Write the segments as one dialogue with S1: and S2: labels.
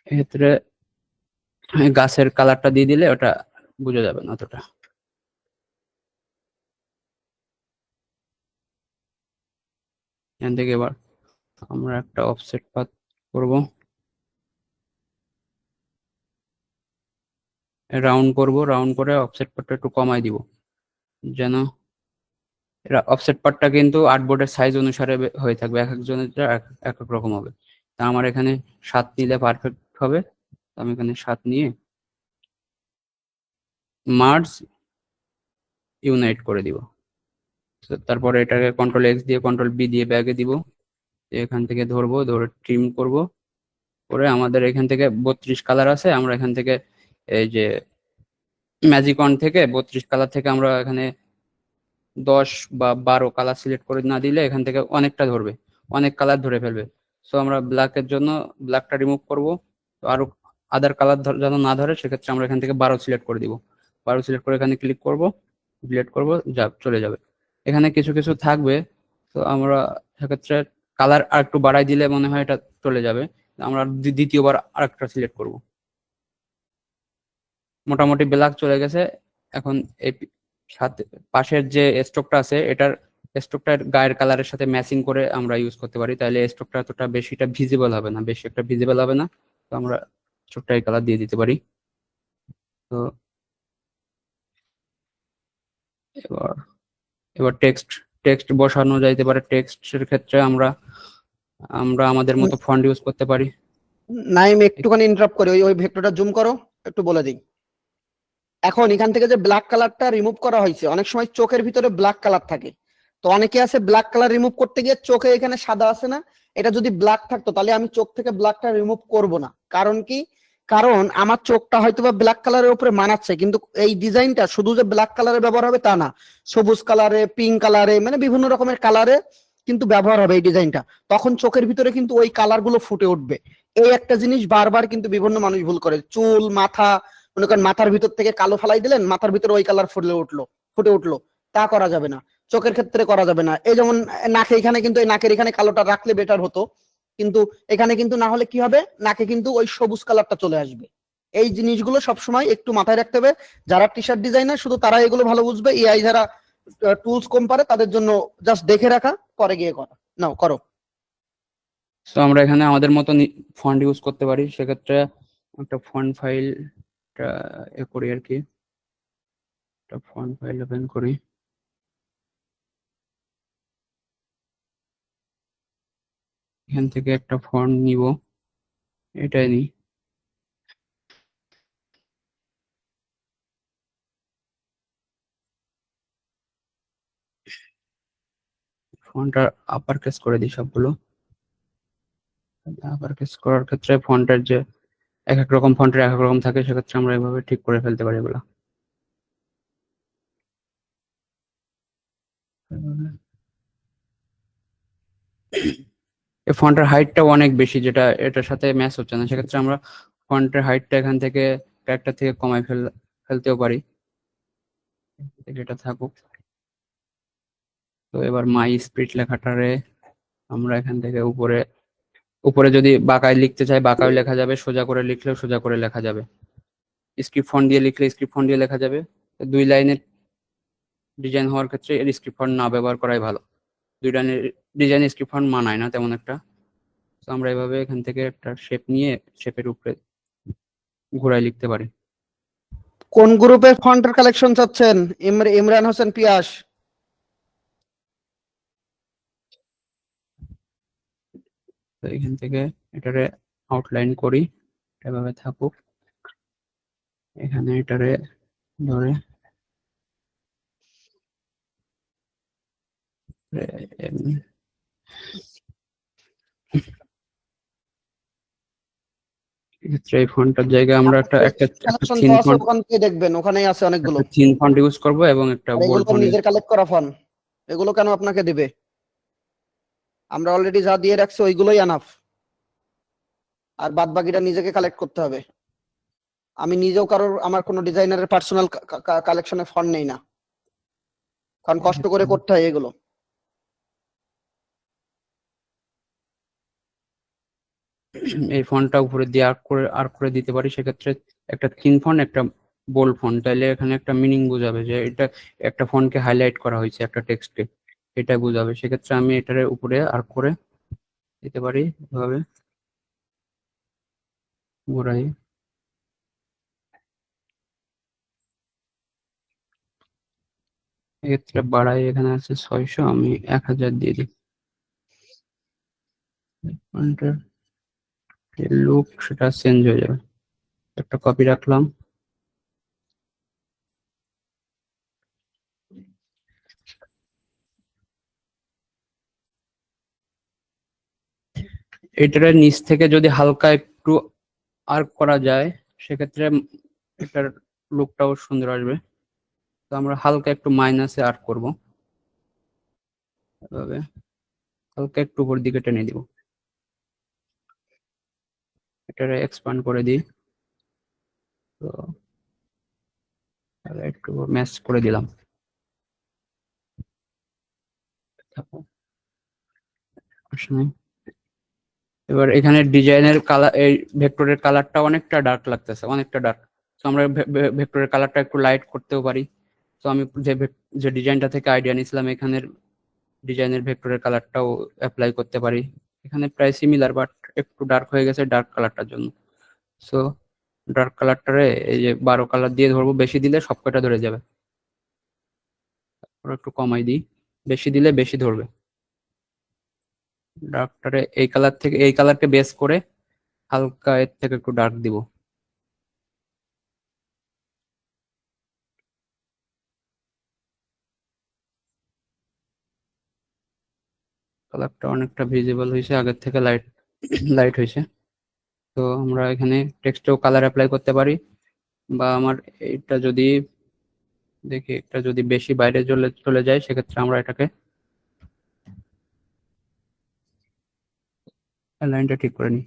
S1: এক্ষেত্রে গাছের কালারটা দিয়ে দিলে ওটা বোঝা যাবে না অতটা। এখান থেকে এবার আমরা একটা অফসেট পাথ করব, রাউন্ড করব, রাউন্ড করে অফসেট পাথটা একটু কমাই দিব, যেন অফসেট পাথটা কিন্তু আর্টবোর্ডের সাইজ অনুসারে হয়ে থাকবে, এক একজনের এক এক রকম হবে। তা আমার এখানে 7 নিলে পারফেক্ট হবে। আমি এখানে 7 নিয়ে মার্জ ইউনাইট করে দিব। তারপরে এটাকে কন্ট্রোল এক্স দিয়ে কন্ট্রোল বি দিয়ে ব্যাগে দিব, এখান থেকে ধরবো, ধরে ট্রিম করব, করে আমাদের এখান থেকে 32 কালার আছে, আমরা এখান থেকে এই যে ম্যাজিকন থেকে 32 কালার থেকে আমরা এখানে 10 বা 12 কালার সিলেক্ট করে না দিলে এখান থেকে অনেকটা ধরবে, অনেক কালার ধরে ফেলবে। সো আমরা ব্ল্যাকের জন্য ব্ল্যাকটা রিমুভ করব, তো আরো আদার কালার যেন না ধরে সেক্ষেত্রে আমরা এখান থেকে 12 সিলেক্ট করে দিব। 12 সিলেক্ট করে এখানে ক্লিক করব, ডিলিট করব, যা চলে যাবে। এখানে কিছু কিছু থাকবে, তো আমরা সেক্ষেত্রে কালার আর একটু বাড়াই দিলে মনে হয় এটা চলে যাবে। আমরা দ্বিতীয়বার আরেকটা সিলেক্ট করব। মোটামুটি ব্ল্যাক চলে গেছে। এখন এই সাথে পাশের যে স্ট্রোকটা আছে, এটার স্ট্রোকটার গায়ের কালারের সাথে ম্যাচিং করে আমরা ইউজ করতে পারি, তাহলে স্ট্রোকটা এতটা বেশিটা ভিজিবল হবে না, বেশি একটা ভিজিবল হবে না। তো আমরা স্ট্রোকটা এই কালার দিয়ে দিতে পারি। তো এবার এবার টেক্সট টেক্সট বসানো যাইতে পারে। টেক্সটের ক্ষেত্রে আমরা আমরা আমাদের মতো ফন্ট ইউজ করতে পারি।
S2: নাইম একটুখানি ইন্টারাপ্ট করে ওই ভেক্টরটা জুম করো, একটু বলে দিই। এখন এখান থেকে যে ব্ল্যাক কালারটা রিমুভ করা হয়েছে, অনেক সময় চোখের ভিতরে ব্ল্যাক কালার থাকে, তো অনেকে আছে ব্ল্যাক কালার রিমুভ করতে গিয়ে চোখে এখানে সাদা আছে না, এটা যদি ব্ল্যাক থাকতো তাহলে আমি চোখ থেকে ব্ল্যাকটা রিমুভ করব না। কারণ কি? কারণ আমার চোখটা হয়তো বা ব্ল্যাক কালারের উপরে মানাচ্ছে, কিন্তু এই ডিজাইনটা শুধু যে ব্ল্যাক কালারে ব্যবহার হবে তা না, সবুজ কালারে, পিঙ্ক কালারে, মানে বিভিন্ন রকমের কালারে কিন্তু ব্যবহার হবে এই ডিজাইনটা। তখন চোখের ভিতরে কিন্তু ওই কালার গুলো ফুটে উঠবে। এই একটা জিনিস বারবার কিন্তু বিভিন্ন মানুষ ভুল করে, চুল মাথা মনে করেন মাথার ভিতর থেকে কালো ফালাই দিলেন, মাথার ভিতরে ওই কালার ফুটে উঠলো, তা করা যাবে না। চোখের ক্ষেত্রে করা যাবে না। এই যেমন নাকে, এখানে কিন্তু এই নাকের এখানে কালোটা রাখলে বেটার হতো, কিন্তু এখানে কিন্তু না হলে কি হবে, নাকে কিন্তু ওই সবুজ কালারটা চলে আসবে। এই জিনিসগুলো সবসময় একটু মাথায় রাখতে হবে। যারা টি শার্ট ডিজাইনার শুধু তারা এগুলো ভালো বুঝবে, এআই যারা টুলস কম পারে তাদের জন্য জাস্ট দেখে রাখা, পরে গিয়ে করা। নাও করো।
S1: তো আমরা এখানে আমাদের মতো ফন্ট ইউজ করতে পারি। সেক্ষেত্রে একটা ফন্ট ফাইল এ করি আর কি, একটা ফন্ট ফাইল ওপেন করি। এখান থেকে একটা ফন্ট নিব, এটাই নিই। ফন্টটা আপার কেস করে দিই সবগুলো। আপার কেস করার ক্ষেত্রে ফন্টের যে এক এক রকম ফন্টের এক এক রকম থাকে, সেক্ষেত্রে আমরা এভাবে ঠিক করে ফেলতে পারি এগুলো। এই ফন্টের হাইটটা অনেক বেশি, যেটা এটার সাথে ম্যাচ হচ্ছে না, সেক্ষেত্রে আমরা ফন্টের হাইটটা এখান থেকে ক্যারেক্টার থেকে কমাই ফেলতেও পারি, এটা থাকুক। তো এবার মাই স্পিড লেখাটারে আমরা এখান থেকে উপরে উপরে যদি বাঁকায় লিখতে চাই বাঁকায় লেখা যাবে, সোজা করে লিখলেও সোজা করে লেখা যাবে, স্ক্রিপ্ট ফন্ট দিয়ে লিখলে স্ক্রিপ্ট ফন্ট দিয়ে লেখা যাবে। 2 লাইনের ডিজাইন হওয়ার ক্ষেত্রে এর স্ক্রিপ্ট ফন্ট না ব্যবহার করাই ভালো। 2 লাইনের ডিজাইন স্ক্রিপ্ট ফন্ট মানায় না তেমন একটা। তো আমরা এভাবে এখান থেকে একটা শেপ নিয়ে শেপের উপরে ঘোরায় লিখতে পারি।
S2: কোন গ্রুপের ফন্টের কালেকশন চাচ্ছেন? ইমরান হোসেন পিয়াস।
S1: তো এখান থেকে এটারে আউটলাইন করি, এভাবে থাকুক। এখানে এটারে ধরে এই ফন্টের জায়গায় আমরা একটা থিন ফন্ট,
S2: ওখান থেকে দেখবেন, ওখানেই আছে অনেকগুলো।
S1: একটা থিন ফন্ট ইউজ করব এবং একটা বোল্ড ফন্ট।
S2: নিজের কালেক্ট করা ফন্ট, এগুলো কেন আপনাকে দিবে? আমরা অলরেডি যা দিয়ে রাখছি ওইগুলোই আনাফ, আর বাদ বাকিটা নিজেকে কালেক্ট করতে হবে। আমি নিজেও কারোর, আমার কোনো ডিজাইনারের পার্সোনাল কালেকশনে ফন্ট নেই না, কারণ কষ্ট করে করতে হয় এগুলো।
S1: এই ফন্টটা উপরে দিয়ে আর্ক করে দিতে পারি। সেক্ষেত্রে একটা থিন ফন্ট, একটা বোল্ড ফন্ট, তাহলে এখানে একটা মিনিং বোঝাবে যে এটা একটা ফন্টকে হাইলাইট করা হয়েছে একটা টেক্সটকে, এটা বোঝাবে। সেক্ষেত্রে আমি এটার উপরে আর্ক করে দিতে পারি এভাবে ঘোরাই। এক্ষেত্রে বাড়াই, এখানে আছে 600, আমি 1000 দিয়ে দিই। ফন্টের যে লুক সেটা চেঞ্জ হয়ে যাবে। একটা কপি রাখলাম। এটার নিচ থেকে যদি হালকা একটু আর্ক করা যায় সেক্ষেত্রে এটার লুকটাও সুন্দর আসবে। তো আমরা হালকা একটু মাইনাসে আর্ক করব, এভাবে হালকা একটু উপর দিকে টেনে দিব। এটারে এক্সপান্ড করে দিই, তো একটু ম্যাচ করে দিলাম। এবার এখানে ডিজাইনের কালার, এই ভেক্টরের কালারটা অনেকটা ডার্ক লাগতেছে, অনেকটা ডার্ক। তো আমরা ভেক্টরের কালারটা একটু লাইট করতেও পারি। তো আমি যে ডিজাইনটা থেকে আইডিয়া নিয়েছিলাম, এখানের ডিজাইনের ভেক্টরের কালারটাও অ্যাপ্লাই করতে পারি। এখানে প্রায় সিমিলার, বাট একটু ডার্ক হয়ে গেছে ডার্ক কালারটার জন্য। সো ডার্ক কালারটারে এই যে 12 কালার দিয়ে ধরবো, বেশি দিলে সবকটা ধরে যাবে। একটু কমাই দিই, বেশি দিলে বেশি ধরবে। ডার্কটারে এই কালার থেকে, এই কালারকে বেস করে হালকা এর থেকে একটু ডার্ক দিব। কালারটা অনেকটা ভিজিবল হয়েছে, আগের থেকে লাইট লাইট হয়েছে। তো আমরা এখানে টেক্সটেও কালার অ্যাপ্লাই করতে পারি, বা আমার এটা যদি দেখি এটা যদি বেশি বাইরে চলে যায় সেক্ষেত্রে আমরা এটাকে লাইনটা ঠিক করে নিই।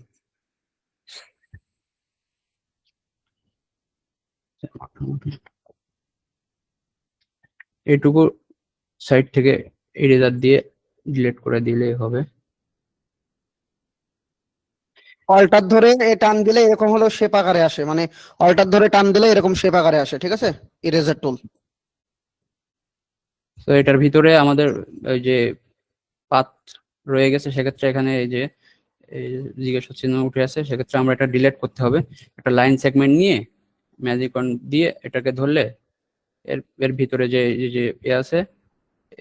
S1: এইটুকু সাইড থেকে ইরেজার দিয়ে ডিলিট করে দিলেই হবে।
S2: অল্টার ধরে টান দিলে এরকম হলো শেপ আকারে আসে, মানে অল্টার ধরে টান দিলে এরকম শেপ আকারে আসে, ঠিক আছে, ইরেজার টুল।
S1: তো এটার ভিতরে আমাদের ওই যে পাথ রয়ে গেছে, সেক্ষেত্রে এখানে এই যে জিজ্ঞাসা চিহ্ন উঠে আছে, সেক্ষেত্রে আমরা এটা ডিলিট করতে হবে। একটা লাইন সেগমেন্ট নিয়ে ম্যাজিক অন দিয়ে এটাকে ধরলে এর এর ভিতরে যে যে আছে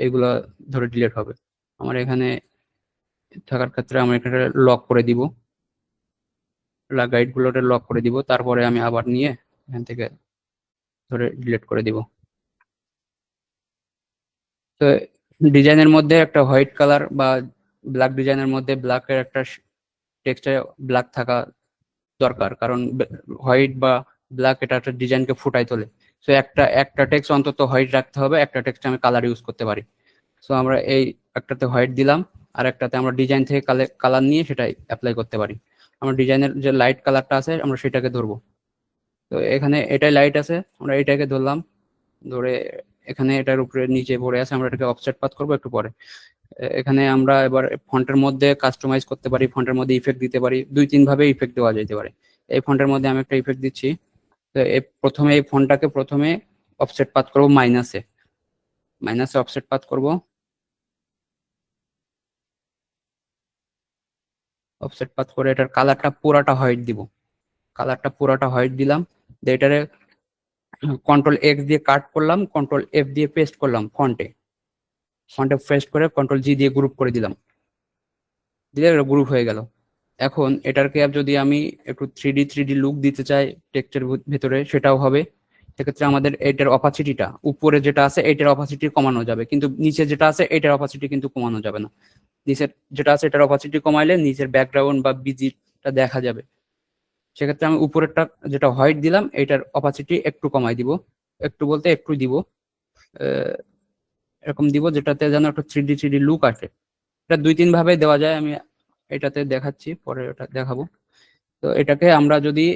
S1: এগুলা ধরে ডিলিট হবে। আমার এখানে থাকার ক্ষেত্রে আমরা এখানে লক করে দিব, গাইড গুলোতে লক করে দিব, তারপরে আমি আবার নিয়ে এখান থেকে ধরে ডিলিট করে দিব। তো ডিজাইনের মধ্যে একটা হোয়াইট কালার বা ব্ল্যাক ডিজাইনের মধ্যে ব্ল্যাকের একটা টেক্সটে ব্ল্যাক থাকা দরকার, কারণ হোয়াইট বা ব্ল্যাক এটা একটা ডিজাইনকে ফুটাই তোলে। সো একটা টেক্সট অন্তত হোয়াইট রাখতে হবে, একটা টেক্সট আমি কালার ইউজ করতে পারি। সো আমরা এই একটাতে হোয়াইট দিলাম, আর একটাতে আমরা ডিজাইন থেকে কালার নিয়ে সেটা অ্যাপ্লাই করতে পারি। আমরা ডিজাইনের যে লাইট কালারটা আছে আমরা সেটাকে ধরবো। তো এখানে এটাই লাইট আছে, আমরা এটাকে ধরলাম, ধরে এখানে এটার উপরে নিচে পড়ে আছে, আমরা এটাকে অফসেট পাথ করবো একটু পরে। এখানে আমরা এবার ফন্টের মধ্যে কাস্টমাইজ করতে পারি, ফন্টের মধ্যে ইফেক্ট দিতে পারি, 2-3 ভাবে ইফেক্ট দেওয়া যেতে পারে। এই ফন্টের মধ্যে আমি একটা ইফেক্ট দিচ্ছি। তো প্রথমে এই ফন্টটাকে প্রথমে অফসেট পাথ করবো মাইনাসে অফসেট পাথ করব। অফসেট পাথ করে এটার কালারটা পুরাটা হোয়াইট দিব, কালারটা পুরাটা হোয়াইট দিলাম। এটারে কন্ট্রোল এক্স দিয়ে কাট করলাম, কন্ট্রোল এফ দিয়ে পেস্ট করলাম ফন্টে পেস্ট করে কন্ট্রোল জি দিয়ে গ্রুপ করে দিলাম, দিলে গ্রুপ হয়ে গেল। এখন এটাকে যদি আমি একটু 3D লুক দিতে চাই টেক্সটের ভেতরে, সেটাও হবে। সেক্ষেত্রে আমাদের এটার অপাসিটিটা উপরে যেটা আছে এটার অপাসিটি কমানো যাবে, কিন্তু নিচে যেটা আছে এটার অপাসিটি কিন্তু কমানো যাবে না। নিচের যেটা আছে এটার অপাসিটি কমাইলে নিচের ব্যাকগ্রাউন্ড বা বিজিটা দেখা যাবে। সেক্ষেত্রে আমি উপরেরটা যেটা হোয়াইট দিলাম এটার অপাসিটি একটু কমাই দিব, একটু বলতে একটু দিব, এরকম দিব যেটাতে যেন একটা 3D লুক আসে। এটা 2-3 ভাবে দেওয়া যায়, আমি এটাতে দেখাচ্ছি, পরে ওটা দেখাবো। তো এটাকে আমরা যদি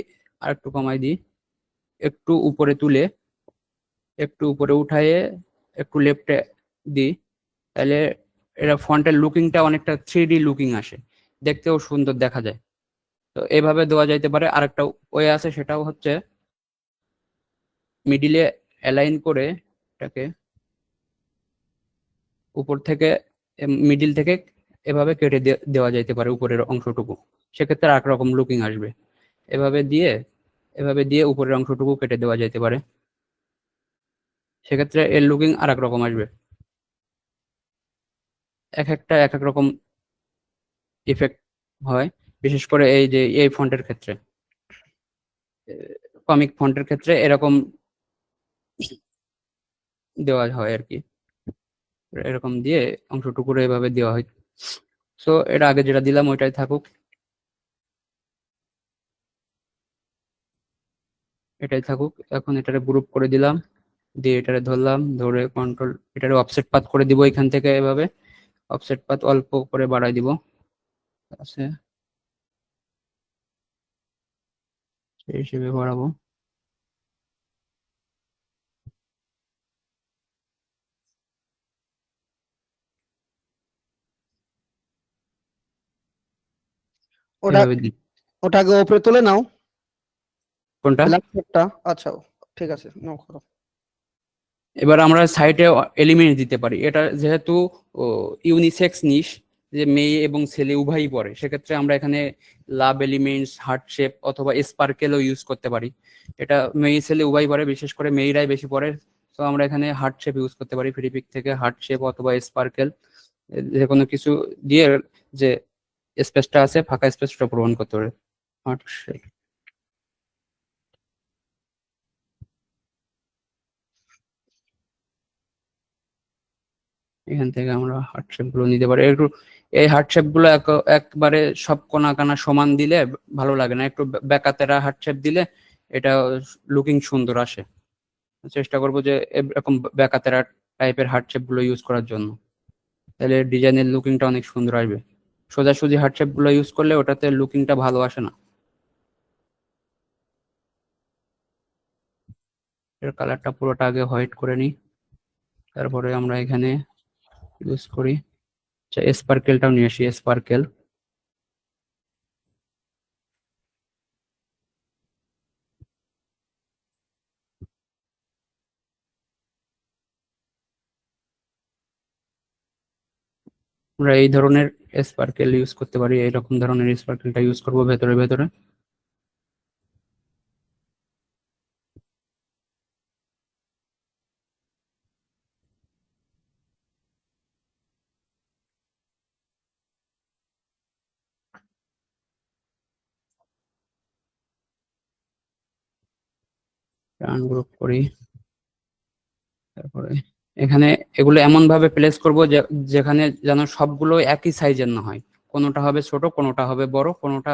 S1: আর একটু কমাই দিই, একটু উপরে তুলে একটু উপরে উঠাইয়ে একটু লেফটে দিই, তাহলে এটা ফন্টের লুকিংটা অনেকটা 3D লুকিং আসে, দেখতেও সুন্দর দেখা যায়। তো এইভাবে দেওয়া যাইতে পারে। আরেকটা ওয়ে আছে, সেটাও হচ্ছে মিডিলে অ্যালাইন করে এটাকে উপর থেকে মিডিল থেকে এভাবে কেটে দেওয়া যাইতে পারে উপরের অংশটুকু, সেক্ষেত্রে আর রকম লুকিং আসবে। এভাবে দিয়ে উপরের অংশটুকু কেটে দেওয়া যাইতে পারে, সেক্ষেত্রে এর লুকিং আর এক রকম আসবে। এক একটা এক এক রকম ইফেক্ট হয়, বিশেষ করে এই যে এই ফন্টের ক্ষেত্রে, কমিক ফন্টের ক্ষেত্রে এরকম দেওয়া হয় আর কি। এরকম দিয়ে অংশটুকু এভাবে দেওয়া হয়। সো এটা আগে যেটা দিলাম ওইটাই থাকুক, এটাই থাকুক। এখন এটারে গ্রুপ করে দিলাম, দিয়ে এটারে ধরলাম, ধরে কন্ট্রোল এটারে অফসেট পাথ করে দিব এখান থেকে। এভাবে অফসেট পাথ অল্প করে বাড়াই দিব, আছে সেই হিসেবে বাড়াবো।
S2: ওটা
S1: এভাবে দিই।
S2: ওটাকে উপরে তুলে নাও,
S1: কোনটা?
S2: ব্ল্যাক শেপটা। আচ্ছা, ঠিক আছে, নাও করো।
S1: এবার আমরা সাইটে এলিমেন্ট দিতে পারি। এটা যেহেতু ইউনিসেক্স নিশ, যে মেয়ে এবং ছেলে উভয়ই পড়ে, সেক্ষেত্রে আমরা এখানে লাভ এলিমেন্টস, হার্ট শেপ অথবা স্পার্কেলও ইউজ করতে পারি। এটা মেয়ে ছেলে উভয় পড়ে, বিশেষ করে মেয়েরাই বেশি পড়ে। তো আমরা এখানে হার্ট শেপ ইউজ করতে পারি, ফ্রিপিক থেকে হার্ট শেপ অথবা স্পার্কেল, যে কোনো কিছু দিয়ে যে স্পেসটা আছে ফাঁকা স্পেসটা পূরণ করতে পারে। হার্ট শেপ, এখান থেকে আমরা হার্ট শেপ গুলো নিতে পারি। একটু এই হার্ট শেপ গুলো একবারে সব কোনা কানা সমান দিলে ভালো লাগে না, একটু বেকাতেরা হার্ট শেপ দিলে এটা লুকিং সুন্দর আসে। চেষ্টা করবো যে এরকম বেকাতেরা টাইপের হার্ট শেপ গুলো ইউজ করার জন্য, তাহলে ডিজাইনের লুকিংটা অনেক সুন্দর আসবে। সোজাসুজি হার্ট শেপ গুলো ইউজ করলে ওটাতে লুকিংটা ভালো আসে না। এর কালারটা পুরোটা আগে হোয়াইট করে নিই, তারপরে আমরা এখানে ইউজ করি স্পার্কেলটাও নিয়ে আসি। স্পার্কেল, আমরা এই ধরনের স্পার্কেল ইউজ করতে পারি, এইরকম ধরনের স্পার্কেলটা ইউজ করবো ভেতরে ভেতরে। আনগ্রুপ করি, তারপরে এখানে এগুলো এমন ভাবে প্লেস করব যেখানে যেন সবগুলো একই সাইজের না হয়। কোনোটা হবে ছোট, কোনোটা হবে বড়, কোনোটা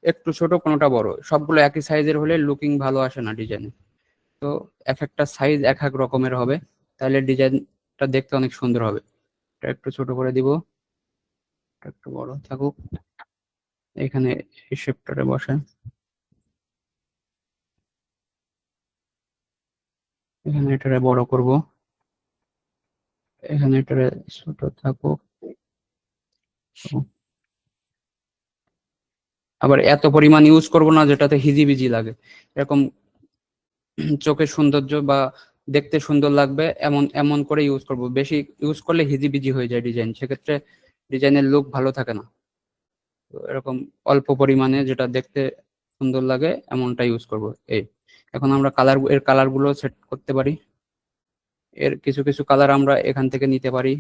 S1: একটু ছোট, কোনোটা বড়, সবগুলো একই সাইজের হলে লুকিং ভালো আসে না ডিজাইনে। তো এক একটা সাইজ এক এক রকমের হবে, তাহলে ডিজাইনটা দেখতে অনেক সুন্দর হবে। এটা একটু ছোট করে দিব, এটা একটু বড় থাকুক। এখানে এই শেপটারে বসে, এখানে এটারে বড় করব, এখানে এটারে ছোট থাকুক। আবার এত পরিমাণ ইউজ করব না যেটাতে হিজিবিজি লাগে। এরকম চোখের সৌন্দর্য বা দেখতে সুন্দর লাগবে এমন এমন করে ইউজ করব। বেশি ইউজ করলে হিজিবিজি হয়ে যায় ডিজাইন, সেক্ষেত্রে ডিজাইনের লুক ভালো থাকে না। তো এরকম অল্প পরিমাণে যেটা দেখতে সুন্দর লাগে এমনটা ইউজ করব। এই এখন আমরা এর কালার গুলো সেট করতে পারি। এর কিছু কিছু কালার আমরা এখান থেকে নিতে পারি।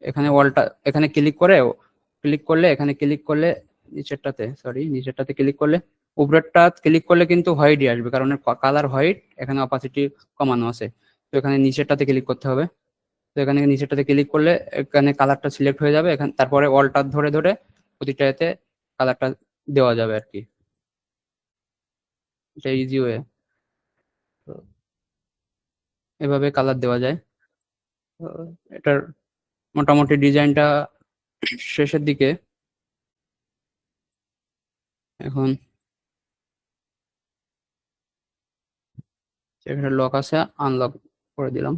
S1: এখানে ওয়ালটা, এখানে ক্লিক করলে এখানে ক্লিক করলে নিচেরটাতে ক্লিক করলে, উপরেরটা ক্লিক করলে কিন্তু হোয়াইটই আসবে, কারণ কালার হোয়াইট, এখানে অপাসিটি কমানো আছে। তো এখানে নিচেরটাতে ক্লিক করতে হবে। তো এখানে নিচেরটাতে ক্লিক করলে এখানে কালারটা সিলেক্ট হয়ে যাবে, এখানে তারপরে অল্টার ধরে ধরে প্রতিটাতে কালারটা দেওয়া যাবে আর কি। এটা ইজি ওয়ে, এভাবে কালার দেওয়া যায়। তো এটার মোটামুটি ডিজাইনটা শেষের দিকে। এখন এখানে লক আছে, আনলক করে দিলাম,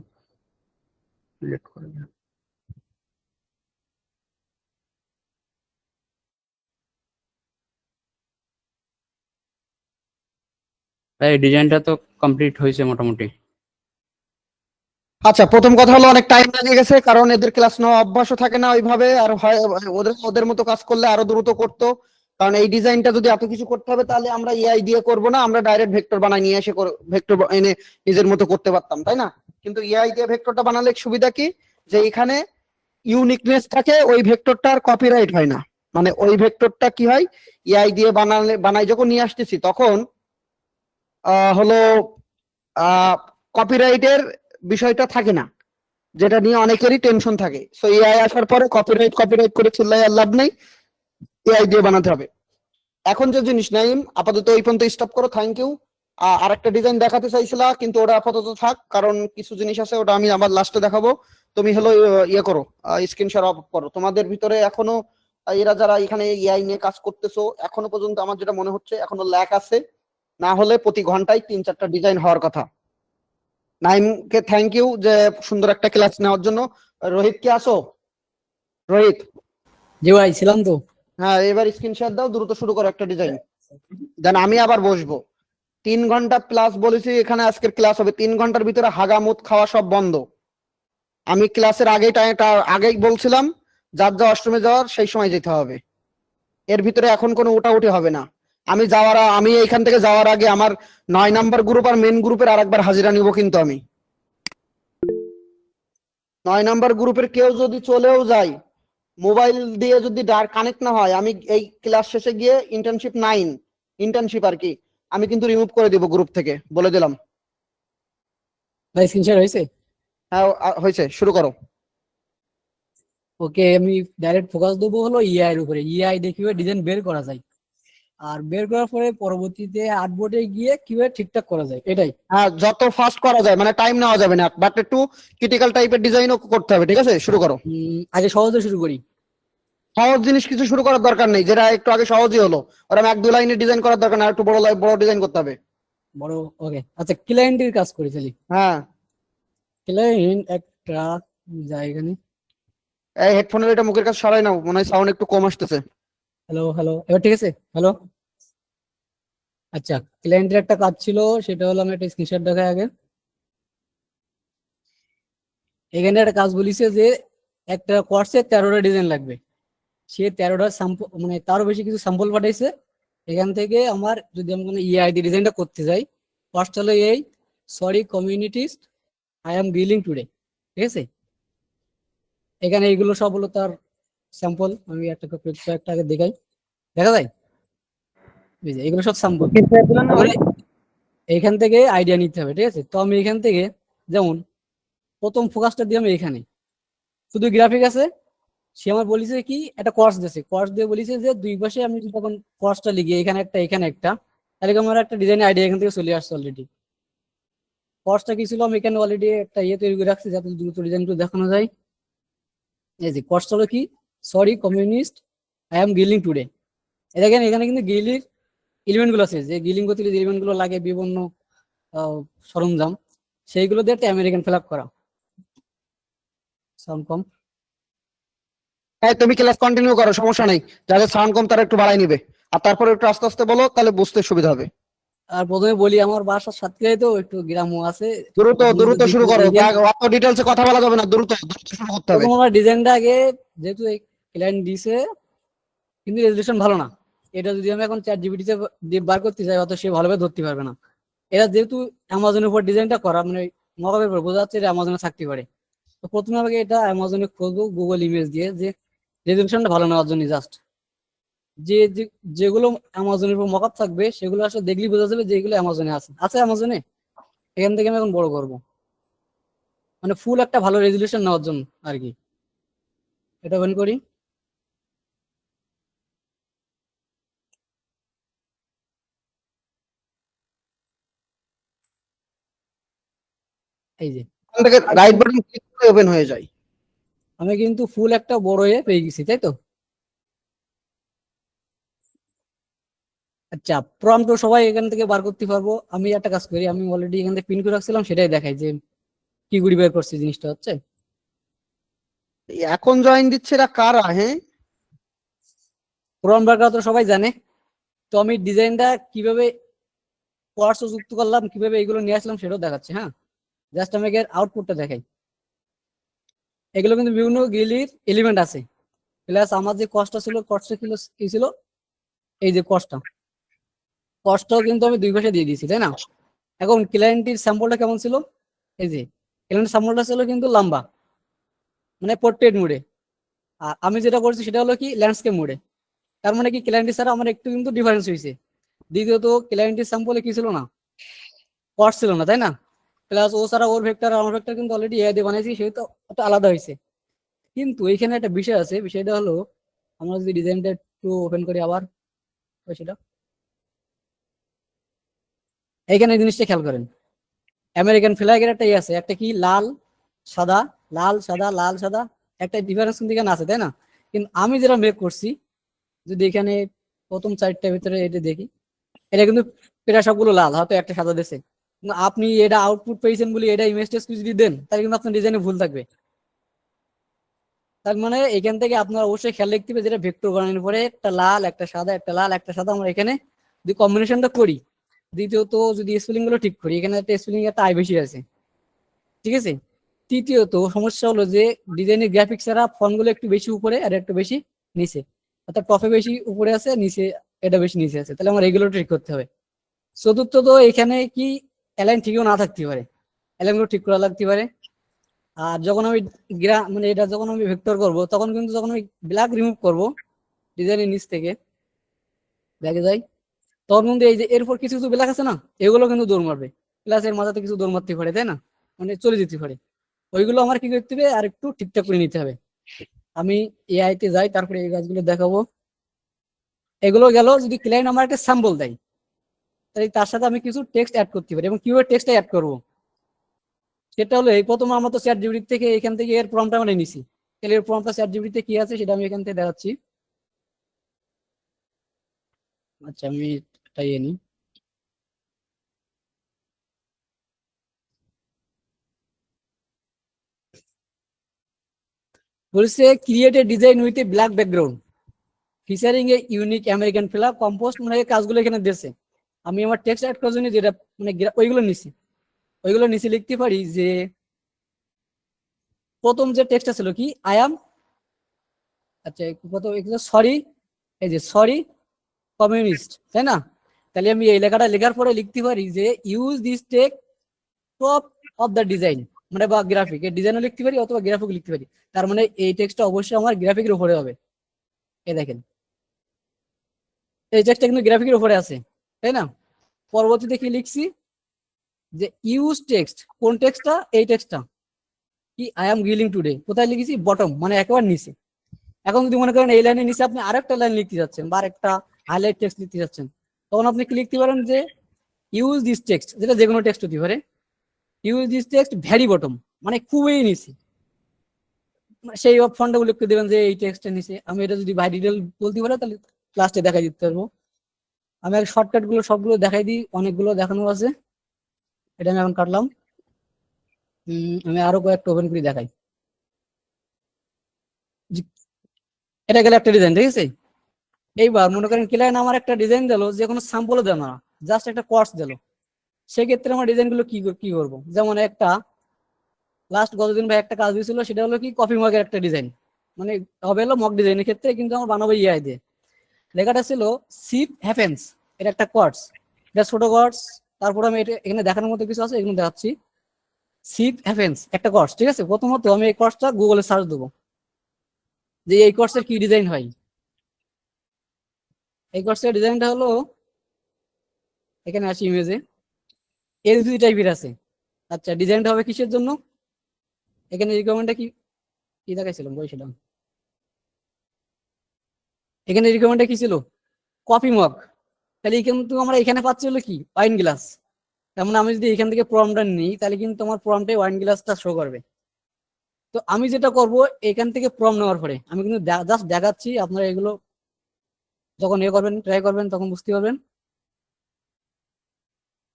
S1: ডিলিট করে দিলাম। এই ডিজাইনটা তো কমপ্লিট হয়েছে মোটামুটি।
S2: আচ্ছা, প্রথম কথা হলো অনেক টাইম লেগে গেছে, কারণ এদের ক্লাস নেওয়া অভ্যাসও থাকে না ওইভাবে, আর হয় ওদের ওদের মতো কাজ করলে আরো দ্রুত করতো। কারণ এই ডিজাইনটা যদি এত কিছু করতে হবে, তাহলে আমরা এআই দিয়ে করব না, আমরা ডাইরেক্ট ভেক্টর বানাই নিয়ে এসে ভেক্টর এনে নিজের মতো করতে পারতাম, তাই না? কিন্তু এআই দিয়ে ভেক্টরটা বানালে সুবিধা কি, যে এখানে ইউনিকনেস থাকে, ওই ভেক্টরটার কপিরাইট হয় না। মানে ওই ভেক্টরটা কি হয়, এআই দিয়ে বানাই যখন নিয়ে আসতেছি, তখন হলো কপিরাইটের বিষয়টা থাকে না, যেটা নিয়ে অনেকেরই টেনশন থাকে। সো এআই আসার পরে কপিরাইট কপিরাইট করে চিল্লাই আর লাভ নেই, এআই দিয়ে বানাতে হবে। এখন যে জিনিস নাইম, আপাতত এই পর্যন্ত স্টপ করো, থ্যাংক ইউ। আর একটা ডিজাইন দেখাতে চাইছিলা, কিন্তু ওটা আপাতত থাক, কারণ কিছু জিনিস আছে ওটা আমি আবার লাস্টে দেখাবো। তুমি হলো ইয়ে করো, স্ক্রিন শেয়ার অফ করো। তোমাদের ভিতরে এখনো এরা যারা এখানে এআই নিয়ে কাজ করতেছো, এখনো পর্যন্ত আমার যেটা মনে হচ্ছে এখনো ল্যাক আছে, না হলে প্রতি ঘন্টায় 3-4টা ডিজাইন হওয়ার কথা। নাইমকে থ্যাংক ইউ যে সুন্দর একটা ক্লাস নেওয়ার জন্য। রোহিত কি আসো? রোহিত,
S3: জি ভাই, ছিলাম তো।
S2: হ্যাঁ, এবার স্ক্রিন শেয়ার দাও, দ্রুত শুরু করো একটা ডিজাইন, দেন আমি আবার বসবো। 3 ঘন্টা প্লাস বলেছি এখানে আজকের ক্লাস হবে, 3 ঘন্টার ভিতরে হাগামুত খাওয়া সব বন্ধ। আমি ক্লাসের আগেই বলছিলাম, যার যা অষ্টমে যাওয়ার সেই সময় যেতে হবে, এর ভিতরে এখন কোনো উঠাউঠি হবে না। আমি এইখান থেকে যাওয়ার আগে আমার 9 নাম্বার গ্রুপ আর মেন গ্রুপের আরেকবার হাজিরা নিব, কিন্তু আমি 9 নাম্বার গ্রুপের কেউ যদি চলেও যায়, মোবাইল দিয়ে যদি কানেক্ট না হয়, আমি এই ক্লাস শেষে গিয়ে ইন্টার্নশিপ আর কি, আমি কিন্তু রিমুভ করে দিব গ্রুপ থেকে, বলে দিলাম।
S3: ভাই স্ক্রিনশট হয়েছে?
S2: হ্যাঁ, হয়েছে, শুরু করো।
S3: ওকে, আমি ডাইরেক্ট ফোকাস দেবো হলো ইআই এর উপরে। ইআই দিয়ে কিভাবে ডিজাইন বের করা যায়, আর বের করার পরে পরবর্তীতে আর্টবোর্ডে গিয়ে কিভাবে ঠিকঠাক করা যায়, এটাই।
S2: হ্যাঁ, যত ফাস্ট করা যায়, মানে টাইম নেওয়া যাবে না, বাট একটু ক্রিটিক্যাল টাইপের ডিজাইনও করতে হবে, ঠিক আছে? শুরু করো।
S3: আগে সহজে শুরু করি।
S2: সহজ জিনিস কিছু শুরু করার দরকার নেই, যেটা একটু আগে সহজই হলো, ওরকম 1-2 লাইনের ডিজাইন করার দরকার না, একটু বড় ডিজাইন করতে হবে।
S3: বড়, ওকে। আচ্ছা, ক্লায়েন্টের কাজ করি চলি।
S2: হ্যাঁ,
S3: ক্লায়েন্ট একটা যায় এখানে।
S2: এই হেডফোনের এটা মুখের কাছে সরাই নাও, মনে হয় সাউন্ড একটু কম আসতেছে।
S3: হ্যালো হ্যালো, এবার ঠিক আছে? হ্যালো। আচ্ছা, ক্লায়েন্টের একটা কাজ ছিল, সেটা হলো, আমি একটা স্ক্রিনশট দেখাই আগে। এখানে একটা কাজ বলিছে যে একটা কোর্সে 13টা ডিজাইন লাগবে। সে 13টা স্যাম্পল, মানে তারও বেশি কিছু স্যাম্পল পাঠাইছে। এখান থেকে আমার যদি আমি কোনো ইআইডি ডিজাইনটা করতে যাই, ফার্স্ট হলো এই sorry communities I am billing today, ঠিক আছে? এখানে এইগুলো সব হলো তার স্যাম্পল। আমি একটা আগে দেখাই, দেখা যায়? এই যে এগুলো সব স্যাম্পল। এইখান থেকে আইডিয়া নিতে হবে, ঠিক আছে? তো আমি এখান থেকে, যেমন প্রথম ফোকাসটা দিয়ে আমি এখানে শুধু গ্রাফিক আছে। সে আমার বলেছে কি, একটা কোর্স দিয়েছে, কোর্স দিয়ে বলেছে যে দুই পাশে আমি যখন কোর্সটা লিখি, এখানে একটা এখানে একটা, তাহলে আমার একটা ডিজাইন আইডিয়া এখান থেকে চলে আসছে অলরেডি। কোর্সটা কি ছিল, আমি এখানে অলরেডি একটা তৈরি করে রাখছি যাতে দ্রুত ডিজাইনগুলো দেখানো যায়। এই যে কোর্সটা হলো কি, sorry communist I am killing today. দেখেন এখানে কিন্তু গিলির এলিমেন্ট গুলো আছে, যে গিলিং করতে যে এলিমেন্ট গুলো লাগে, বিভিন্ন সরঞ্জাম, সেইগুলো দিয়ে একটা আমেরিকান ফিল আপ করা। সাউন্ড কম।
S2: হ্যাঁ, তুমি ক্লাস কন্টিনিউ করো, সমস্যা নেই, যাদের সাউন্ড কম তারা একটু বাড়াই নিবে, আর তারপরে একটু আস্তে আস্তে বলো, তাহলে বুঝতে সুবিধা হবে।
S3: আর প্রথমে বলি, আমার বাসার সাথে তো একটু গ্রাম্য আছে।
S2: দ্রুত শুরু করো, অত ডিটেলসে কথা বলা যাবে না, দ্রুত শুরু করতে হবে।
S3: আমার ডিজাইনটা আগে, যেহেতু এই ক্লায়েন্ট দিছে কিন্তু রেজলিউশন ভালো না, এটা যদি আমি এখন চ্যাট জিপিটিতে বার করতে যাই, অত সে ভালোভাবে ধরতে পারবে না। এটা যেহেতু অ্যামাজনের উপর ডিজাইনটা করা, মানে মগাবের উপর, বোঝা যাচ্ছে এটা অ্যামাজনে থাকতে পারে। তো প্রথমে আমাকে এটা অ্যামাজনে খুঁজবো গুগল ইমেজ দিয়ে, যে রেজলিউশনটা ভালো নেওয়ার জন্য জাস্ট যেগুলো অ্যামাজনের উপর মকআপ থাকবে, সেগুলো আসলে দেখলেই বোঝা যাবে যে এগুলো অ্যামাজনে আছে অ্যামাজনে। এখান থেকে আমি এখন বড় করবো, মানে ফুল একটা ভালো রেজলিউশন নেওয়ার জন্য আর কি। এটা ওপেন করি। এই যে
S2: এখান থেকে রাইট বাটন ক্লিক করে ওপেন হয়ে যায়।
S3: আমি কিন্তু ফুল একটা বড় পেয়ে গেছি, তাই তো? আচ্ছা, প্রম্পট তো সবাই এখান থেকে বার করতে পারবো। আমি একটা কাজ করি, আমি অলরেডি এখান থেকে পিন করে রাখছিলাম, সেটাই দেখাই যে কি গুড়ি বের করছি জিনিসটা হচ্ছে।
S2: এখন জয়েন দিচ্ছে এরা কারা? হ্যাঁ,
S3: প্রম্পট বার করা তো সবাই জানে। তো আমি ডিজাইনটা কিভাবে কোয়ার্টস যুক্ত করলাম, কিভাবে এগুলো নিয়ে আসলাম সেটাও দেখাচ্ছি। হ্যাঁ, জাস্ট আমি এর আউটপুটটা দেখাই। এগুলো কিন্তু বিভিন্ন গ্রিলির এলিমেন্ট আছে, প্লাস আমার যে কস্টটা ছিল, কস্টটা ছিল কি ছিল, এই যে কস্টটাও কিন্তু আমি দুই পাশে দিয়ে দিয়েছি, তাই না? এখন ক্লায়েন্টের স্যাম্পলটা কেমন ছিল, এই যে ক্লায়েন্টের স্যাম্পলটা ছিল কিন্তু লম্বা, মানে পোর্ট্রেট মোডে। আর আমি যেটা করছি সেটা হলো কি ল্যান্ডস্কেপ মোডে। তার মানে কি ক্লায়েন্টের ছাড়া আমার একটু কিন্তু ডিফারেন্স হয়েছে। দ্বিতীয়ত ক্লায়েন্টের স্যাম্পলে কি ছিল না, কস্ট ছিল না, তাই না? প্লাস ও ছাড়া ওর ভেক্টর আমার ভেক্টর কিন্তু অলরেডি এআই দিয়ে বানাইছি, সেহেতু একটা আলাদা হয়েছে। কিন্তু এখানে একটা বিষয় আছে, বিষয়টা হলো আমরা যদি ডিজাইনটা একটু ওপেন করি আবার, তো সেটা এইখানে এই জিনিসটা খেয়াল করেন। আমেরিকান ফ্ল্যাগের একটা আছে, একটা কি লাল সাদা, লাল সাদা লাল সাদা, একটা ডিফারেন্স কিন্তু এখানে আছে, তাই না? কিন্তু আমি যেটা মেক করছি, যদি এখানে প্রথম চারটার ভিতরে এটা দেখি, এটা কিন্তু প্রায় সবগুলো লাল, হয়তো একটা সাদা দিয়েছে। কিন্তু আপনি এটা আউটপুট পেয়েছেন বলে এটা ইমেজ টেস্ট যদি দেন, তাহলে কিন্তু আপনার ডিজাইনে ভুল থাকবে। তার মানে এখান থেকে আপনার অবশ্যই খেয়াল রাখতে হবে, যেটা ভেক্টর বানানোর পরে একটা লাল একটা সাদা একটা লাল একটা সাদা আমরা এখানে যদি কম্বিনেশনটা করি। দ্বিতীয়ত যদি স্পেলিং গুলো ঠিক করি, এখানে একটা স্পেলিং একটা আই বেশি আছে, ঠিক আছে? তৃতীয়ত সমস্যা হলো যে ডিজাইনের গ্রাফিক্স এরা ফন্ট গুলো একটু বেশি উপরে আর একটু বেশি নিচে, অর্থাৎ টপে বেশি উপরে আছে, নিচে এটা বেশি নিচে আছে, তাহলে আমার এগুলো ঠিক করতে হবে। চতুর্থত এখানে কি অ্যালাইন ঠিকও না থাকতে পারে, অ্যালাইন গুলো ঠিক করা লাগতে পারে। আর যখন আমি মানে এটা যখন আমি ভেক্টর করব, তখন কিন্তু যখন আমি ব্ল্যাক রিমুভ করব ডিজাইনের নিচ থেকে, দেখে যায়, তখন কিন্তু এই যে এরপর কিছু কিছু ব্ল্যাক আছে না, এগুলো কিন্তু দৌড় মারবে। প্লাস এর মাথাতে কিছু দৌড় মারতে পারে, তাই না? মানে চলে যেতে পারে। ওইগুলো আমার কি করতে হবে, আর একটু ঠিকঠাক করে নিতে হবে। আমি এআই তে যাই, তারপরে এই গাছগুলো দেখাবো। এগুলো গেল যদি ক্লায়েন্ট আমার একটা স্যাম্পল দেয়, তাহলে তার সাথে আমি কিছু টেক্সট অ্যাড করতে পারি, এবং কিভাবে টেক্সটটা অ্যাড করবো সেটা হলো এই প্রথমে আমরা তো চ্যাট জিপিটি থেকে এখান থেকে এর প্রম্পটটা আমরা নিছি। তাহলে এর প্রম্পটটা চ্যাট জিপিটিতে কি আছে সেটা আমি এখান থেকে দেখাচ্ছি। আচ্ছা, আমি এটাই নিই। বলছে create a design with a black background featuring a unique American flag compost, মানে এই কাজগুলো এখানে দিয়েছে। আমি আমার টেক্সট অ্যাড করার জন্য যেটা মানে ওইগুলো নিছি, ওইগুলো নিচে লিখতে পারি যে প্রথম যে টেক্সটটা ছিল কি আই অ্যাম, আচ্ছা প্রথম সরি, এই যে সরি কমিউনিস্ট, তাই না? তাহলে আমি এই লেখাটা লেখার পরে লিখতে পারি যে use this text top of the design, মানে বা গ্রাফিক এর ডিজাইনও লিখতে পারি অথবা গ্রাফিক লিখতে পারি। তার মানে এই টেক্সটটা অবশ্যই আমার গ্রাফিকের উপরে হবে। এই দেখেন এই টেক্সটটা কিন্তু গ্রাফিকের উপরে আছে, তাই না? পরবর্তীতে কি লিখছি যে ইউজ টেক্সট, কোন টেক্সটটা, এই টেক্সটটা কি আই এম গ্রিলিং টুডে, কোথায় লিখেছি বটম, মানে একেবারে নিচে। এখন যদি মনে করেন এই লাইনের নিচে আপনি আরেকটা লাইন লিখতে যাচ্ছেন বা আরেকটা হাইলাইট টেক্সট লিখতে যাচ্ছেন, তখন আপনি কি লিখতে পারেন যে ইউজ দিস টেক্সট, যেটা যে কোনো টেক্সট হতে পারে, use this text very bottom, মানে খুবই নিচে। সেই ফন্টটা উল্লেখ করে দেবেন যে এই টেক্সটের নিচে। আমি এটা যদি বাই ডিটেল বলতে পারি তাহলে ক্লাসে দেখাই দিতে পারবো। আমি এক শর্টকাট গুলো সবগুলো দেখাই দিই, অনেকগুলো দেখানো আছে। এটা আমি এখন কাটলাম। আমি আরো কয়েকটা ওপেন করে দেখাই। এটা গেলে একটা ডিজাইন, ঠিক আছে? এইবার মনে করেন ক্লায়েন্ট আমার একটা ডিজাইন দিলো, যে কোনো স্যাম্পলও দেয় না, জাস্ট একটা কোর্স দিলো। সেক্ষেত্রে আমার ডিজাইন গুলো কি করবো, যেমন একটা লাস্ট গতদিন ভাই একটা কাজ দিয়েছিল, সেটা হলো কি কফি মগের একটা ডিজাইন, মানে হবে হলো মক ডিজাইনের ক্ষেত্রে, কিন্তু আমার বানাবো ইআই দিয়ে। লেখাটা ছিল সিপ হ্যাপেন্স, এটা একটা কোর্স, এটা ছোট কোর্স। তারপর আমি এটা এখানে দেখানোর মতো কিছু আছে, এগুলো দেখাচ্ছি। সিপ হ্যাপেন্স একটা কোর্স, ঠিক আছে? প্রথমত আমি এই কোর্সটা গুগলে সার্চ দেবো যে এই কোর্সের কি ডিজাইন হয়। এই কোর্সের ডিজাইনটা হলো, এখানে আসি ইমেজে, এর দুই টাইপের আছে। আচ্ছা, ডিজাইনটা হবে কিসের জন্য, এখানে রিকোয়ারমেন্টটা কি কি দেখাইছিলাম বলছিলাম, এখানে রিকোয়ারমেন্টটা কি ছিল, কফি মগ। তাহলে কিন্তু আমরা এখানে পাচ্ছি হলো কি ওয়াইন গ্লাস। তার মানে আমি যদি এখান থেকে প্রমটা নিই, তাহলে কিন্তু আমার প্রমটাই ওয়াইন গ্লাসটা শো করবে। তো আমি যেটা করব, এখান থেকে প্রম নেওয়ার পরে আমি কিন্তু জাস্ট দেখাচ্ছি, আপনারা এগুলো যখন করবেন ট্রাই করবেন তখন বুঝতে পারবেন।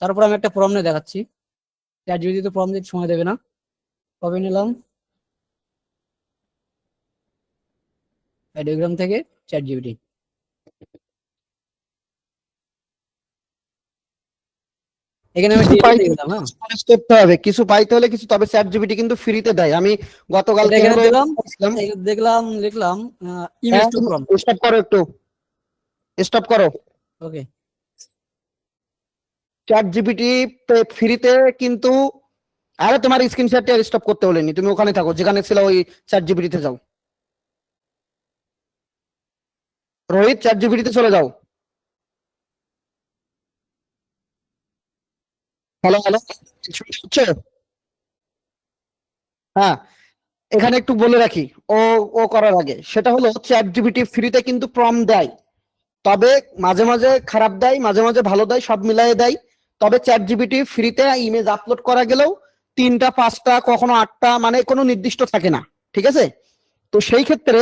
S3: তারপর আমি একটা প্রবলেম দেখাচ্ছি, চ্যাট জিপিটি তো প্রবলেম দিতে সময় দেবে না। কপি নিলাম ডায়াগ্রাম থেকে চ্যাট জিপিটি, এখানে আমি
S2: কিছু
S3: ডিটেইলসে গেলাম। হ্যাঁ,
S2: করতে হবে, কিছু পাইতে হলে কিছু, তবে চ্যাট জিপিটি কিন্তু ফ্রিতে দেয়। আমি
S3: এটা
S2: গতকালকে
S3: এখানে
S2: হলো
S3: দিলাম,
S2: করছিলাম।
S3: দেখলাম লিখলাম ইমেজ টু প্রম্পট।
S2: স্টপ করো একটু, স্টপ করো।
S3: ওকে,
S2: চ্যাট জিপিটি ফ্রিতে কিন্তু, আরে তোমার স্ক্রিন শেয়ারটা স্টপ করতে বলেনি, তুমি ওখানে থাকো যেখানে ছিল, ওই চ্যাট জিপিটিতে যাও। রোহিত, চ্যাট জিপিটিতে চলে যাও। হ্যালো হ্যালো, শুনছো? হ্যাঁ, এখানে একটু বলে রাখি, ও ও করার আগে, সেটা হলো চ্যাট জিপিটি ফ্রিতে কিন্তু প্রম্পট দেয়, তবে মাঝে মাঝে খারাপ দেয়, মাঝে মাঝে ভালো দেয়, সব মিলাই দেয়। তবে চ্যাট জিপিটি ফ্রিতে ইমেজ আপলোড করা গেলেও 3টা 5টা কখনো 8টা, মানে কোনো নির্দিষ্ট থাকে না, ঠিক আছে? তো সেই ক্ষেত্রে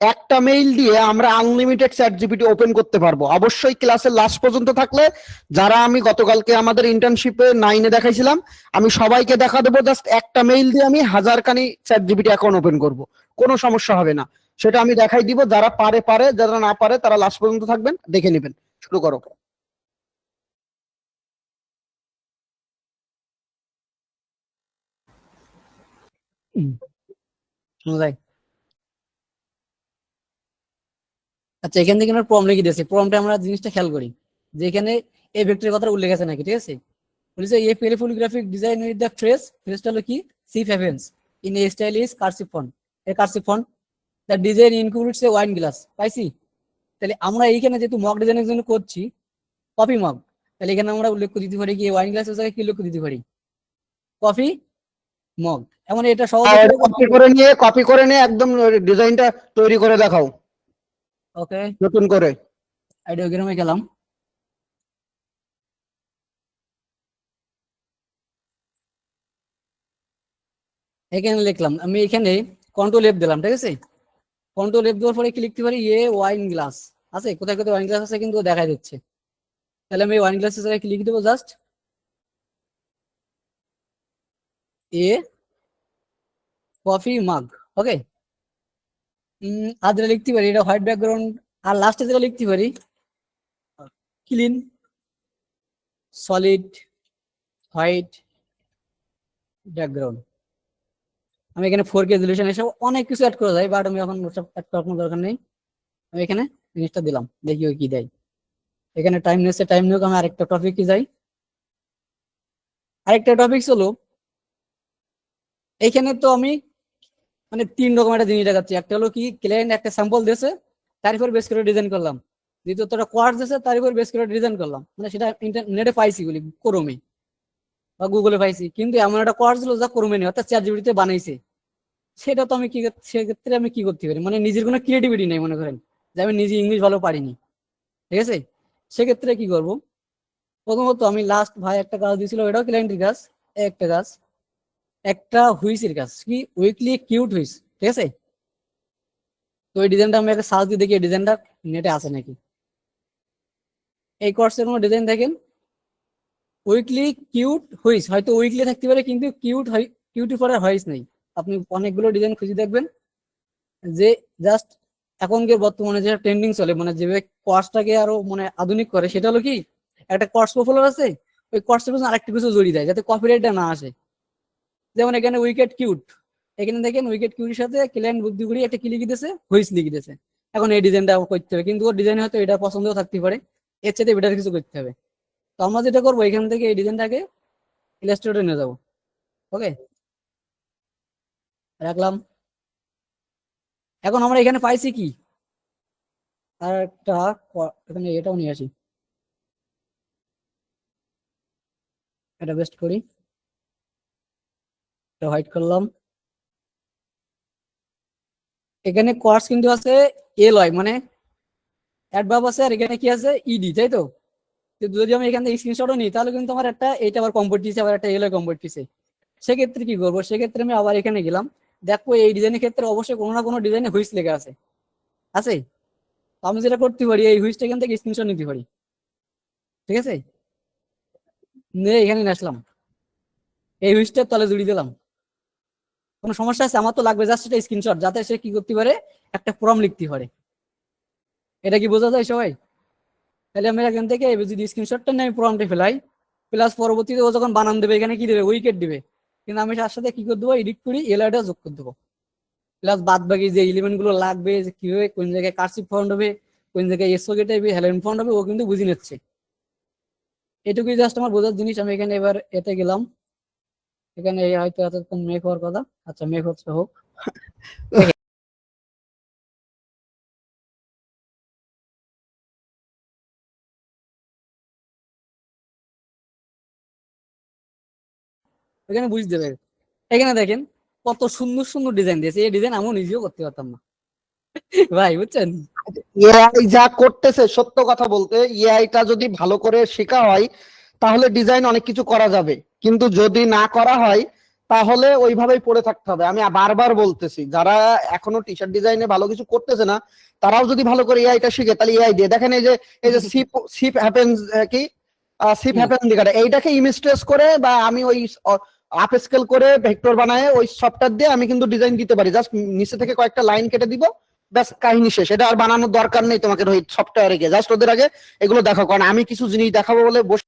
S2: একটা মেইল দিয়ে আমরা আনলিমিটেড চ্যাট জিপিটি ওপেন করতে পারবো, অবশ্যই ক্লাসের লাস্ট পর্যন্ত থাকলে। যারা আমি গতকালকে আমাদের ইন্টার্নশিপে 9-এ দেখাইছিলাম, আমি সবাইকে দেখা দেবো, জাস্ট একটা মেইল দিয়ে আমি 1000খানি চ্যাট জিপিটি অ্যাকাউন্ট ওপেন করব, কোনো সমস্যা হবে না। সেটা আমি দেখাই দিব, যারা পারে পারে, যারা না পারে তারা লাস্ট পর্যন্ত থাকবেন, দেখে নেবেন। শুরু করো।
S3: শোনা যায়? আচ্ছা, এখান থেকে আমরা প্রম্পট লিখে দিয়েছি। প্রম্পটে আমরা জিনিসটা খেয়াল করি যে এখানে এই ভেক্টরের কথা উল্লেখ আছে নাকি, ঠিক আছে? বলেছে a playful graphic design with the ফ্রেজটা হলো কি, see heavens in a style is cursive font, a cursive font, the design includes a wine glass. পাইছি? তাহলে আমরা এইখানে যেহেতু মক ডিজাইনের জন্য করছি, কফি মগ, তাহলে এখানে আমরা উল্লেখ করে দিতে পারি কি, ওয়াইন গ্লাসের জায়গায় কি উল্লেখ করে দিতে পারি, কফি মগ। এমন এটা সহজে
S2: কপি করে নিয়ে একদম ডিজাইনটা তৈরি করে দেখাও
S3: ওকে,
S2: নতুন করে।
S3: আইডিওগ্রামে গেলাম, এখানে লিখলাম আমি, এখানে কন্ট্রোল এফ দিলাম, ঠিক আছে? কন্ট্রোল এফ দেওয়ার পরে কি লিখতে পারি, এ ওয়াইন গ্লাস আছে, কোথায় কোথায় ওয়াইন গ্লাস আছে কিন্তু দেখা যাচ্ছে। তাহলে আমি ওয়াইন গ্লাসের জায়গায় কি লিখে দেবো, জাস্ট এ কফি মাগ। ওকে, আর যেটা লিখতে পারি, এটা হোয়াইট ব্যাকগ্রাউন্ড, আর লাস্টে যেটা লিখতে পারি, ক্লিন সলিড হোয়াইট ব্যাকগ্রাউন্ড। আমি এখানে 4K রেজলিউশন এসব অনেক কিছু অ্যাড করা যায়, বাট আমি এখন ওসব অ্যাড করার কোনো দরকার নেই। আমি এখানে জিনিসটা দিলাম, দেখি ওই কি দেয়। এখানে টাইম নিচ্ছে, টাইম নিয়োগ। আমি আরেকটা টপিক কি যাই, আরেকটা টপিক হলো এইখানে তো আমি মানে 3 রকম একটা জিনিস দেখাচ্ছি। একটা হলো কি, ক্লায়েন্ট একটা স্যাম্পল দিয়েছে, তার উপর বেস করে ডিজাইন করলাম। দ্বিতীয়ত একটা কোয়ার্স দিয়েছে, তার উপর বেস করে ডিজাইন করলাম, মানে সেটা ইন্টারনেটে পাইছি বলি, ক্রোমে বা গুগলে পাইছি। কিন্তু এমন একটা কোয়ার্স দিল যা ক্রোমে নেই, অর্থাৎ চ্যাট জিপিটিতে বানাইছে। সেটা তো আমি কি, সেক্ষেত্রে আমি কি করতে পারি, মানে নিজের কোনো ক্রিয়েটিভিটি নেই, মনে করেন যে আমি নিজে ইংলিশ ভালো পারিনি, ঠিক আছে? সেক্ষেত্রে কি করব, প্রথমত আমি লাস্ট ভাই একটা কাজ দিয়েছিল, এটাও ক্লায়েন্টের কাজ, একটা কাজ, একটা হুইসের কাজ, কি উইকলি কিউট হুইস, ঠিক আছে? তো এই ডিজাইনটা আমি একটা সার্চ দিয়ে দেখি এই ডিজাইনটা নেটে আছে নাকি। এই কোর্সের কোনো ডিজাইন দেখেন, উইকলি কিউট হুইস, হয়তো উইকলি থাকতে পারে কিন্তু কিউট হয়, কিউটি পরে হুইস নেই। আপনি অনেকগুলো ডিজাইন খুঁজে দেখবেন যে জাস্ট এখনকার বর্তমানে যেটা ট্রেন্ডিং চলে, মানে যেভাবে কোর্সটাকে আরো মানে আধুনিক করে, সেটা হলো কি, একটা কোর্স পপুলার আছে, ওই কোর্সের পিছনে আরেকটা কিছু জড়িয়ে দেয় যাতে কপিরাইটটা না আসে। যেমন এখানে উইকেট কিউট, এখানে দেখেন উইকেট কিউটের সাথে ক্লায়েন্ট বুদ্ধি করে একটা কি লিখে দিয়েছে, হুইস লিখে দিয়েছে। এখন এই ডিজাইনটা করতে হবে, কিন্তু ওর ডিজাইন হয়তো এটা পছন্দও থাকতে পারে, এর চাইতে বেটার কিছু করতে হবে। তো আমরা যেটা করবো, এখান থেকে এই ডিজাইনটাকে ইলাস্ট্রেটরে নিয়ে যাবো। ওকে, রাখলাম। এখন আমরা এখানে পাইছি কি, আর একটা এখানে এটাও নিয়ে আসি, এটা বেস্ট করি, এটা হোয়াইট করলাম। এখানে কোয়ার্স কিন্তু আছে এল ওয়াই, মানে অ্যাডভার্ব আছে, আর এখানে কি আছে, ইডি, তাই তো? যদি আমি এখান থেকে স্ক্রিনশটও নিই, তাহলে কিন্তু আমার একটা এটা আবার কম্পোর্ট দিছে, আবার একটা এল ওয়াই কম্পোর্ট দিছে। সেক্ষেত্রে কি করবো, সেক্ষেত্রে আমি আবার এখানে গেলাম, দেখবো এই ডিজাইনের ক্ষেত্রে অবশ্যই কোনো না কোনো ডিজাইনে হুইস লেখা আছে, আছে? তো আমি যেটা করতে পারি, এই হুইসটা এখান থেকে স্ক্রিনশট নিতে পারি, ঠিক আছে? নিয়ে এখানে নিয়ে আসলাম, এই হুইচটার তলে জুড়িয়ে দিলাম। কোনো সমস্যা আছে? আমার তো লাগবে জাস্ট একটা স্ক্রিনশট, যাতে সে কি করতে পারে, একটা ফর্ম লিখতে পারে। এটা কি বোঝা যায় সবাই? তাহলে আমি এখান থেকে যদি স্ক্রিনশটটা নিয়ে আমি প্রম্পটে ফেলাই, প্লাস পরবর্তীতে ও যখন বানান দেবে এখানে কি দেবে, উইকেট দিবে, কিন্তু আমি তার সাথে কি করে দেবো, এডিট করি এলআইটা যোগ করে দেবো। প্লাস বাদ বাকি যে এলিমেন্ট গুলো লাগবে, যে কিভাবে কোন জায়গায় কার্সিভ ফন্ট হবে, কোন জায়গায় এসওকে টাইপের হেলেন ফন্ট হবে, ও কিন্তু বুঝে নিচ্ছে। এটুকুই জাস্ট আমার বোঝার জিনিস। আমি এখানে এবার এতে গেলাম, এখানে এই হয়তো এতক্ষণ মেক হওয়ার কথা, আচ্ছা মেক হচ্ছে, হোক। এখানে বুঝতে দেবে। এখানে দেখেন কত সুন্দর সুন্দর ডিজাইন দিয়েছে, এই ডিজাইন আমিও নিজেও করতে পারতাম না ভাই, বুঝছেন?
S2: এআই যা করতেছে, সত্য কথা বলতে এআইটা যদি ভালো করে শেখা হয় তাহলে ডিজাইন অনেক কিছু করা যাবে, কিন্তু যদি না করা হয় তাহলে ওইভাবেই পড়ে থাকতে হবে। আমি বারবার বলতেছি, যারা এখনো টি শার্ট ডিজাইনে ভালো কিছু করতেছে না, তারাও যদি ভালো করে এআইটা শিখে, তাহলে এআই দিয়ে দেখেন, এই যে সিপ সিপ হ্যাপেন্স কি সিপ হ্যাপেন লেখাটা, এইটাকে ইমেজ ট্রেস করে বা আমি ওই আপ স্কেল করে ভেক্টর বানায় ওই সফটওয়্যার দিয়ে আমি কিন্তু ডিজাইন দিতে পারি। জাস্ট নিচে থেকে কয়েকটা লাইন কেটে দিব, ব্যাস কাহিনী শেষ। এটা আর বানানোর দরকার নেই তোমাকে রোহিত, সফটওয়্যারে গিয়ে জাস্ট ওদের আগে এগুলো দেখো, কারণ আমি কিছু জিনিস দেখাবো বলে বসে